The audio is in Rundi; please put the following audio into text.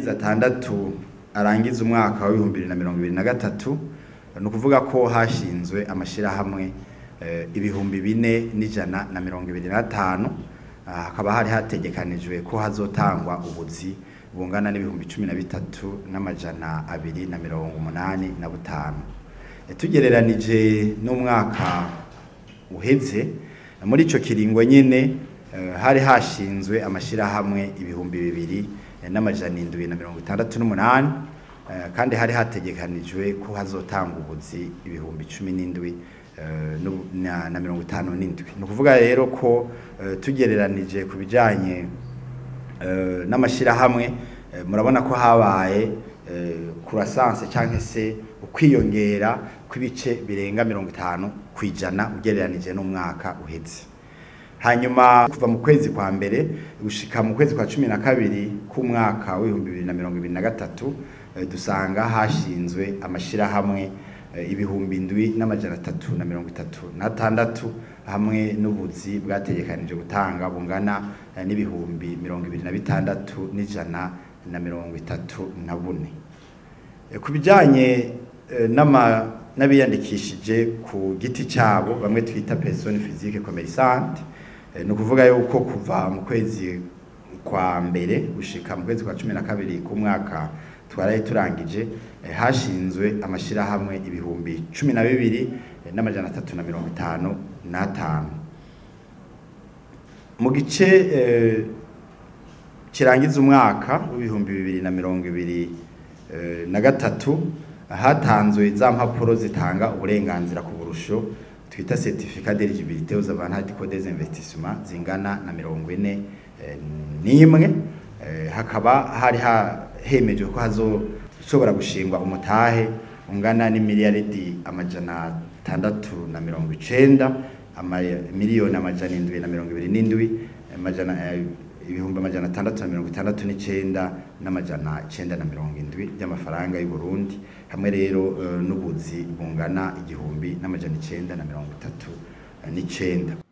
amezi atandatu arangiza umwaka wa 2023 no kuvuga ko hashinzwe amashirahamwe ibihumbi 4,125 hakaba hari hategekanijwe ko hazotangwa ubuzi bungana n'ibihumbi 13,285 tugereranije n'umwaka uheze muri ico kiringo nyene hari hashinzwe amashirahamwe ibihumbi 2,768 kandi hari hategekanijwe ko hazotanga ubuzi ibihumbi 17,057 no kuvuga rero ko tugereranije ku bijanye n'amashirahamwe murabona ko habaye croissance canke se ukwiyongera kw'ibice birenga 50 kwijana ugereranije n'umwaka uheze. Hanyuma kuva mu kwezi kwa mbere gushika mu kwezi kwa 12 k'umwaka wa 2023 dusanga hashinzwe amashirahamwe ibihumbi 7,336 hamwe n'ubuzi bwategekanije gutanga bungana n'ibihumbi 26,134. Kubijanye n'abiyandikishije ku giti cyabo bamwe twita personne physique commerçante no kuvuga yuko kuva mu kwezi kwa mbere gushika mu kwezi kwa 12 k'umwaka twaraye turangije hashinzwe amashirahamwe ibihumbi 12,355 mu gice kirangiza umwaka w'ibihumbi 2023 hatanzwe za mpapuro zitanga uburenganzira ku burusho twita certificat d'éligibilité aux avantages des investissements zingana na 41 hakaba hari hemeje ko hazoshobora gushingwa umutahe ungana n'imiliyaridi 690 miliyoni 727 ibihumbi 669 n'amajana 970 by'amafaranga y'u Burundi hamwe rero n'ubuzi bungana igihumbi n'amajana 939.